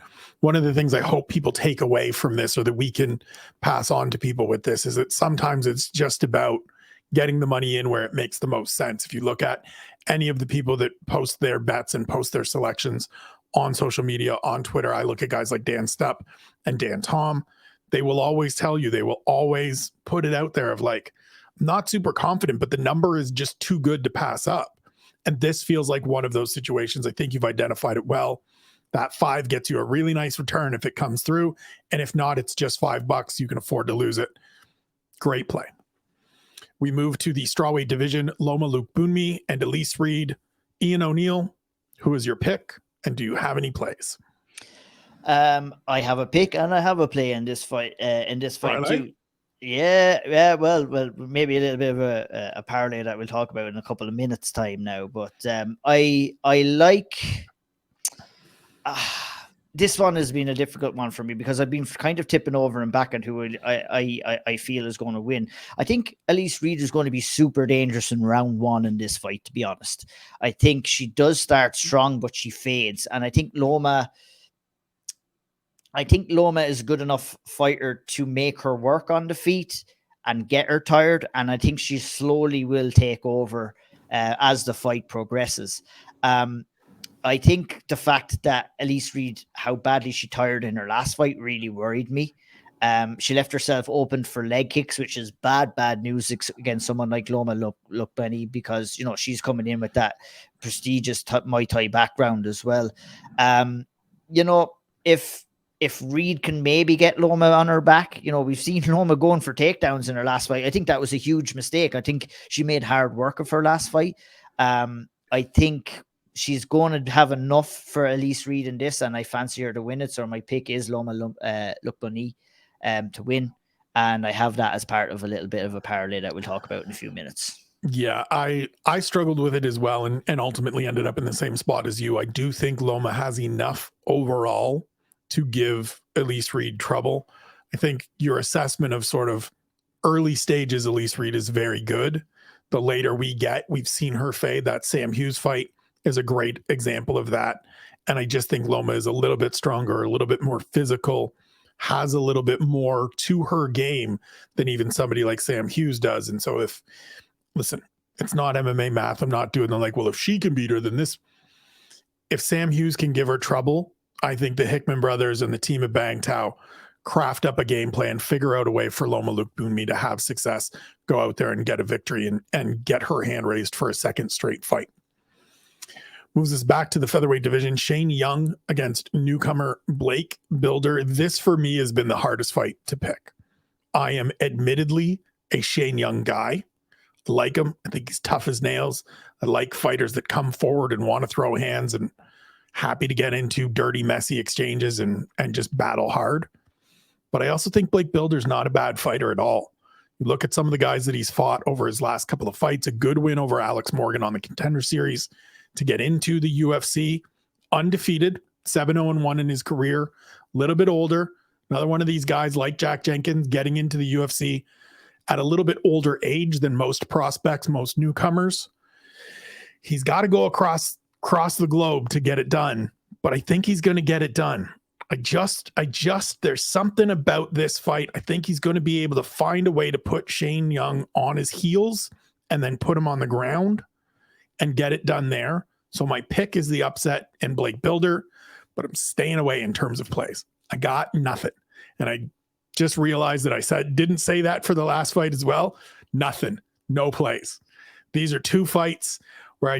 One of the things I hope people take away from this, or that we can pass on to people with this, is that sometimes it's just about getting the money in where it makes the most sense. If you look at any of the people that post their bets and post their selections on social media, on Twitter, I look at guys like Dan Stupp and Dan Tom. They will always tell you, they will always put it out there of like, not super confident, but the number is just too good to pass up. And this feels like one of those situations. I think you've identified it well. That 5 gets you a really nice return if it comes through. And if not, it's just $5. You can afford to lose it. Great play. We move to the strawweight division. Loma Lookboonmee and Elise Reed. Ian O'Neill, who is your pick? And do you have any plays? I have a pick and I have a play in this fight. Too. Yeah. Well, maybe a little bit of a parlay that we'll talk about in a couple of minutes' time now. But I like. This one has been a difficult one for me because I've been kind of tipping over and back on who I feel is going to win. I think Elise Reed is going to be super dangerous in round 1 in this fight, to be honest. I think she does start strong, but she fades. And I think Loma is a good enough fighter to make her work on the feet and get her tired. And I think she slowly will take over as the fight progresses. I think the fact that Elise Reed, how badly she tired in her last fight, really worried me. She left herself open for leg kicks, which is bad news against someone like Loma Lookboonmee, because she's coming in with that prestigious Muay Thai background as well. If Reed can maybe get Loma on her back, we've seen Loma going for takedowns in her last fight. I think that was a huge mistake. I think she made hard work of her last fight. I think she's going to have enough for Elise Reed in this, and I fancy her to win it. So my pick is Loma Lookboonmee to win. And I have that as part of a little bit of a parlay that we'll talk about in a few minutes. Yeah, I struggled with it as well, and ultimately ended up in the same spot as you. I do think Loma has enough overall to give Elise Reed trouble. I think your assessment of sort of early stages Elise Reed is very good. The later we've seen her fade. That Sam Hughes fight is a great example of that. And I just think Loma is a little bit stronger, a little bit more physical, has a little bit more to her game than even somebody like Sam Hughes does. And so listen, it's not MMA math. I'm not doing the like, well, if she can beat her, then this. If Sam Hughes can give her trouble, I think the Hickman brothers and the team at Bang Tao craft up a game plan, figure out a way for Loma Lookboonmee to have success, go out there and get a victory and get her hand raised for a second straight fight. Moves us back to the featherweight division. Shane Young against newcomer Blake Bilder. This for me has been the hardest fight to pick. I am admittedly a Shane Young guy. I like him. I think he's tough as nails. I like fighters that come forward and want to throw hands and happy to get into dirty, messy exchanges and just battle hard. But I also think Blake Bilder's not a bad fighter at all. You look at some of the guys that he's fought over his last couple of fights, a good win over Alex Morgan on the Contender Series to get into the UFC, undefeated, 7-0-1 in his career, a little bit older. Another one of these guys like Jack Jenkins getting into the UFC at a little bit older age than most prospects, most newcomers. He's got to go across the globe to get it done, but I think he's going to get it done. there's something about this fight. I think he's going to be able to find a way to put Shane Young on his heels and then put him on the ground and get it done there. So my pick is the upset and Blake Builder, but I'm staying away in terms of plays. I got nothing. And I just realized that didn't say that for the last fight as well. Nothing, no plays. These are two fights where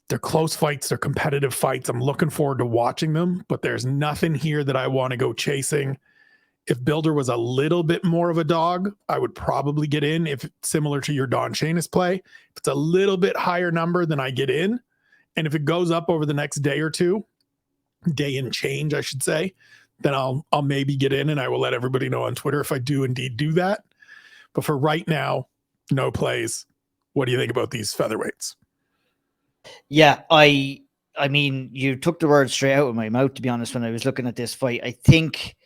they're close fights. They're competitive fights. I'm looking forward to watching them, but there's nothing here that I want to go chasing. If Builder was a little bit more of a dog, I would probably get in, if it's similar to your Don Shainis play. If it's a little bit higher number, then I get in. And if it goes up over the next day or two, day and change, I should say, then I'll maybe get in, and I will let everybody know on Twitter if I do indeed do that. But for right now, no plays. What do you think about these featherweights? Yeah, I mean, you took the words straight out of my mouth, to be honest, when I was looking at this fight. I think,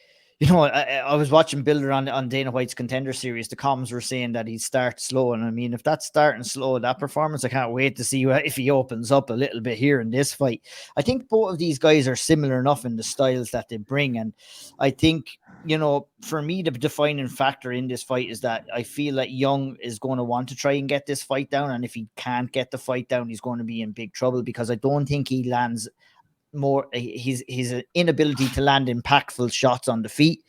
I was watching Builder on Dana White's Contender Series. The comms were saying that he'd start slow. And I mean, if that's starting slow, that performance, I can't wait to see if he opens up a little bit here in this fight. I think both of these guys are similar enough in the styles that they bring. And I think, for me, the defining factor in this fight is that I feel like Young is going to want to try and get this fight down. And if he can't get the fight down, he's going to be in big trouble, because I don't think he lands his inability to land impactful shots on the feet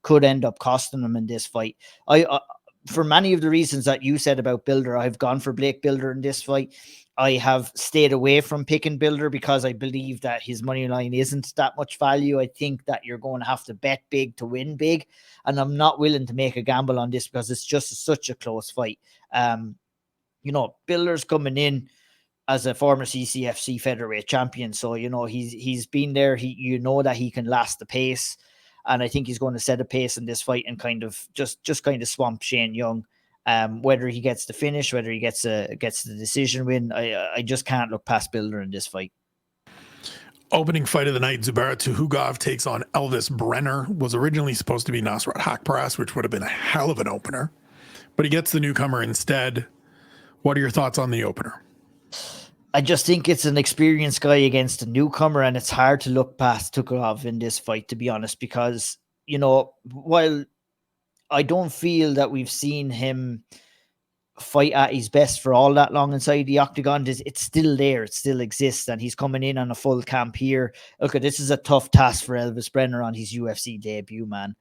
could end up costing him in this fight. For many of the reasons that you said about Builder, I've gone for Blake Builder in this fight. I have stayed away from picking Builder because I believe that his money line isn't that much value. I think that you're going to have to bet big to win big, and I'm not willing to make a gamble on this because it's just such a close fight. Builder's coming in as a former CCFC featherweight champion. So, he's been there. That he can last the pace. And I think he's going to set a pace in this fight and kind of just kind of swamp Shane Young. Whether he gets the finish, whether he gets the decision win, I just can't look past Builder in this fight. Opening fight of the night, Zubaira Tukhugov takes on Elvis Brenner. Was originally supposed to be Nasrat Hakparas, which would have been a hell of an opener. But he gets the newcomer instead. What are your thoughts on the opener? I just think it's an experienced guy against a newcomer, and it's hard to look past Tukhugov in this fight, to be honest, because, while I don't feel that we've seen him fight at his best for all that long inside the octagon, it's still there. It still exists, and he's coming in on a full camp here. Okay, this is a tough task for Elvis Brenner on his UFC debut, man.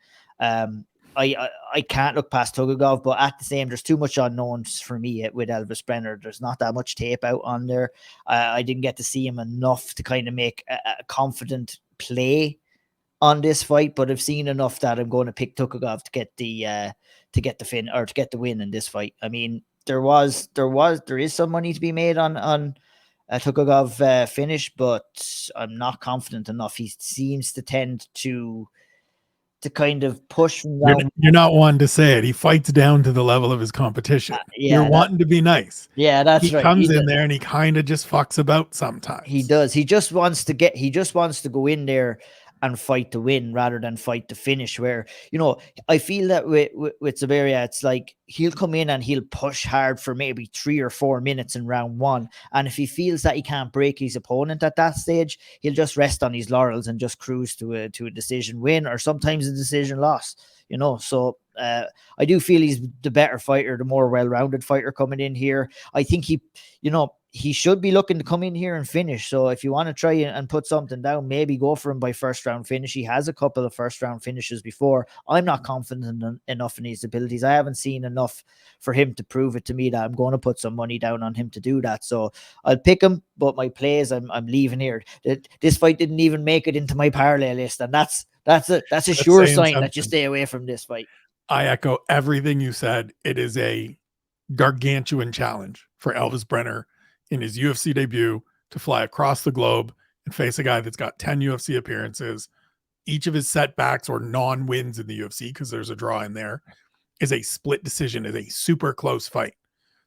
I can't look past Tukhugov, but at the same, there's too much unknowns for me with Elvis Brenner. There's not that much tape out on there. I didn't get to see him enough to kind of make a confident play on this fight, but I've seen enough that I'm going to pick Tukhugov to get the win in this fight. I mean, there is some money to be made on a Tukhugov finish, but I'm not confident enough. He seems to tend to kind of push from down. You're not one to say it. He fights down to the level of his competition. You're wanting to be nice. Yeah, that's he right. Comes in there and he kind of just fucks about sometimes. He does. He just wants to go in there and fight to win rather than fight to finish, where, I feel that with Zubaira, it's like he'll come in and he'll push hard for maybe 3 or 4 minutes in round one. And if he feels that he can't break his opponent at that stage, he'll just rest on his laurels and just cruise to a decision win, or sometimes a decision loss, So I do feel he's the better fighter, the more well-rounded fighter coming in here. I think he should be looking to come in here and finish. So if you want to try and put something down, maybe go for him by first round finish. He has a couple of first round finishes before. I'm not confident enough in his abilities. I haven't seen enough for him to prove it to me that I'm going to put some money down on him to do that. So I'll pick him, but my plays, I'm leaving here. This fight didn't even make it into my parlay list, and that's a sure sign that you stay away from this fight. I echo everything you said. It is a gargantuan challenge for Elvis Brenner in his UFC debut to fly across the globe and face a guy that's got 10 UFC appearances. Each of his setbacks or non-wins in the UFC, because there's a draw in there, is a split decision, is a super close fight.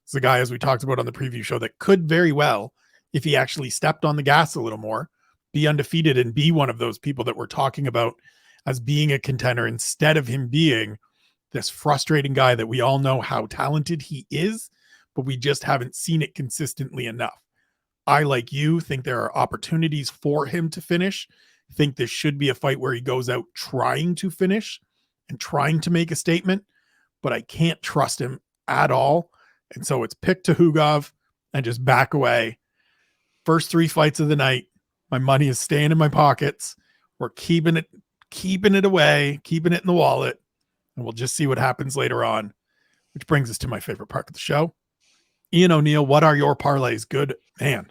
It's a guy, as we talked about on the preview show, that could very well, if he actually stepped on the gas a little more, be undefeated and be one of those people that we're talking about as being a contender, instead of him being this frustrating guy that we all know how talented he is, but we just haven't seen it consistently enough. I, like you, think there are opportunities for him to finish. think this should be a fight where he goes out trying to finish and trying to make a statement, but I can't trust him at all. And so it's pick Tuhugov and just back away. First 3 fights of the night, my money is staying in my pockets. We're keeping it away, keeping it in the wallet, and we'll just see what happens later on, which brings us to my favorite part of the show. Ian O'Neill, what are your parlays? Good man.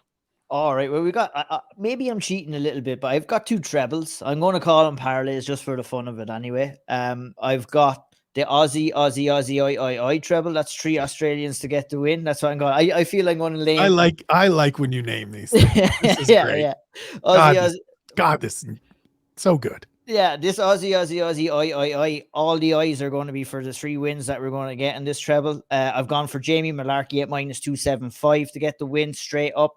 All right. Well, we got, maybe I'm cheating a little bit, but I've got 2 trebles. I'm going to call them parlays just for the fun of it anyway. I've got the Aussie, I treble. That's 3 Australians to get the win. That's what I'm going. I feel I'm going to lay. I like when you name these things. This is great. Yeah. God, this is so good. Yeah, this Aussie, I. All the I's are going to be for the 3 wins that we're going to get in this treble. I've gone for Jamie Malarkey at -275 to get the win straight up.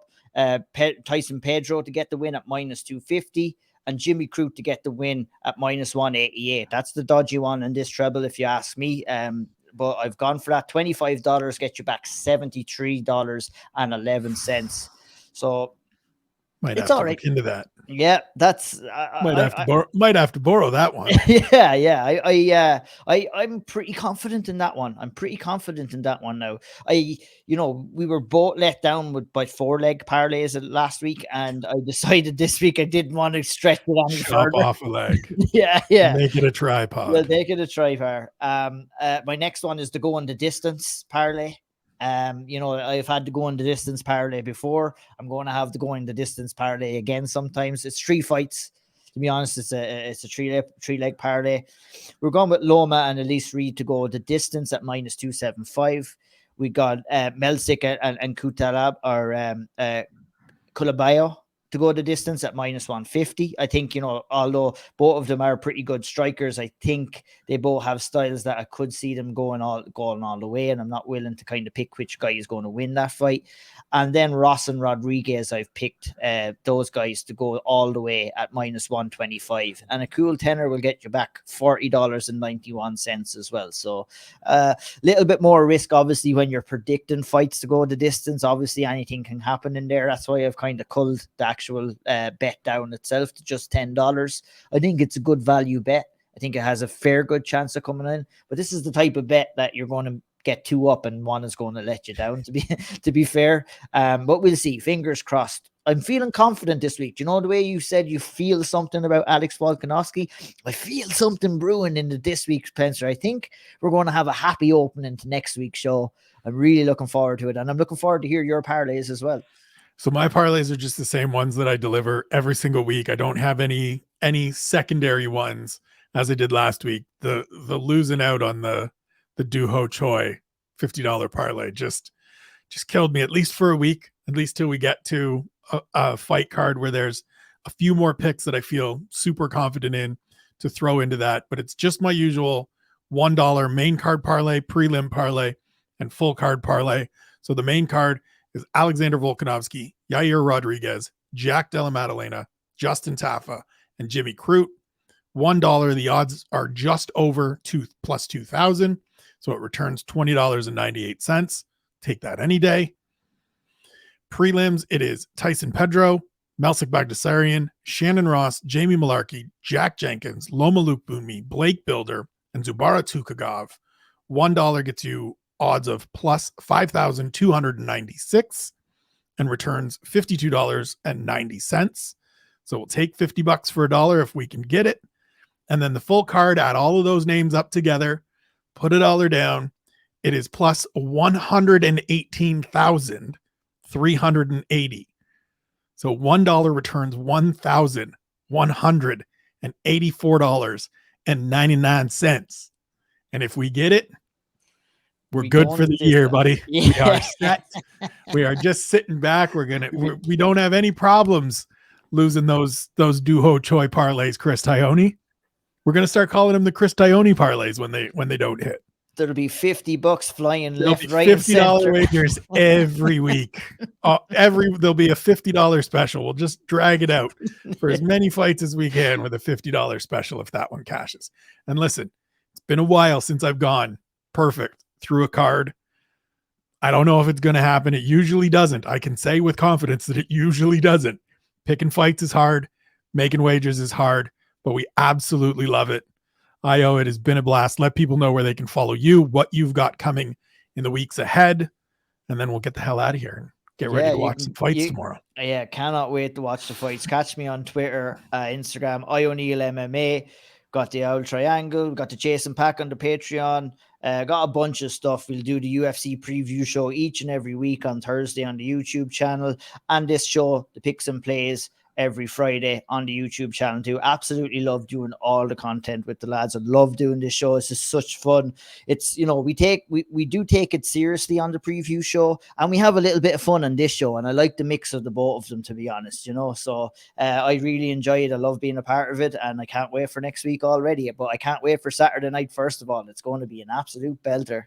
Tyson Pedro to get the win at -250, and Jimmy Crute to get the win at -188. That's the dodgy one in this treble, if you ask me. But I've gone for that. $25 get you back $73.11. So might it's have all to right. Look into that. Yeah, that's might have to borrow that one. Yeah. I'm pretty confident in that one. I'm pretty confident in that one now. We were both let down by 4-leg parlays last week, and I decided this week I didn't want to stretch it any further. Off a leg. Yeah. Make it a tripod. We'll make it a tripod. My next one is to go on the distance parlay. I've had to go on the distance parlay before. I'm going to have to go in the distance parlay again sometimes. It's 3 fights. To be honest, it's a 3-leg parlay. We're going with Loma and Elise Reed to go the distance at -275. We got Melsick and Kutalab or Kulabayo to go the distance at -150. I think, although both of them are pretty good strikers, I think they both have styles that I could see them going all the way, and I'm not willing to kind of pick which guy is going to win that fight. And then Ross and Rodriguez, I've picked those guys to go all the way at -125. And a cool tenner will get you back $40.91 as well. So a little bit more risk, obviously, when you're predicting fights to go the distance. Obviously, anything can happen in there. That's why I've kind of culled the actual bet down itself to just $10. I think it's a good value bet. I think it has a fair good chance of coming in, but this is the type of bet that you're going to get 2 up and one is going to let you down, to be fair. But we'll see. Fingers crossed. I'm feeling confident this week. Do you know the way you said you feel something about Alex Volkanovski? I feel something brewing into this week, Spencer. I think we're going to have a happy opening to next week's show. I'm really looking forward to it, and I'm looking forward to hear your parlays as well. So my parlays are just the same ones that I deliver every single week. I don't have any secondary ones as I did last week. The losing out on the Doo Ho Choi $50 parlay just killed me, at least for a week, at least till we get to a fight card where there's a few more picks that I feel super confident in to throw into that. But it's just my usual $1 main card parlay, prelim parlay, and full card parlay. So the main card is Alexander Volkanovski, Yair Rodriguez, Jack Della Maddalena, Justin Taffa, and Jimmy Crute. $1. The odds are just over plus 2,000. So it returns $20.98. Take that any day. Prelims, it is Tyson Pedro, Melsick Bagdasarian, Shannon Ross, Jamie Malarkey, Jack Jenkins, Loma Lukbunmi, Blake Builder, and Zubara Tukagov. $1 gets you odds of plus 5,296 and returns $52.90. So we'll take $50 for $1 if we can get it. And then the full card, add all of those names up together, put $1 down. It is plus 118,380. So $1 returns $1,184.99. And if we get it, we're good for the year, buddy. Yeah. We are set. We are just sitting back. We don't have any problems losing those Doo Ho Choi parlays, Chris Tione. We're going to start calling them the Chris Tione parlays when they don't hit. There'll be $50 flying left, right, $50 wagers every week. There'll be a $50 special. We'll just drag it out for as many fights as we can with a $50 special if that one cashes. And listen, it's been a while since I've gone perfect through a card. I don't know if it's going to happen. It usually doesn't. I can say with confidence that it usually doesn't. Picking fights is hard. Making wagers is hard, but we absolutely love it. IO, it has been a blast. Let people know where they can follow you, what you've got coming in the weeks ahead, and then we'll get the hell out of here and get ready to watch some fights tomorrow. Yeah, cannot wait to watch the fights. Catch me on Twitter, Instagram, O'Neill MMA. Got the Owl Triangle, got the Jason Pack on the Patreon. Got a bunch of stuff. We'll do the UFC preview show each and every week on Thursday on the YouTube channel, and this show, the Picks and Plays, every Friday on the YouTube channel too. Absolutely love doing all the content with the lads. I love doing this show. It's just such fun. It's, you know, we do take it seriously on the preview show, and we have a little bit of fun on this show, and I like the mix of the both of them, to be honest, you know. So I really enjoy it. I love being a part of it, and I can't wait for next week already. But I can't wait for Saturday night. First of all, it's going to be an absolute belter.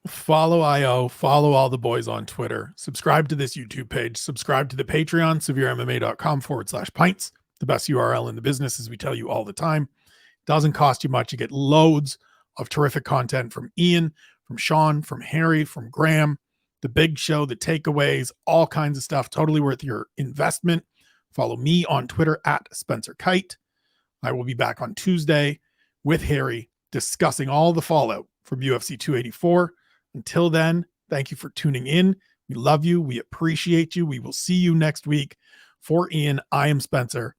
Follow IO, follow all the boys on Twitter, subscribe to this YouTube page, subscribe to the Patreon, SevereMMA.com/pints, the best URL in the business, as we tell you all the time. Doesn't cost you much. You get loads of terrific content from Ian, from Sean, from Harry, from Graham, the big show, the takeaways, all kinds of stuff. Totally worth your investment. Follow me on Twitter at Spencer Kyte. I will be back on Tuesday with Harry discussing all the fallout from UFC 284. Until then, thank you for tuning in. We love you. We appreciate you. We will see you next week. For Ian, I am Spencer.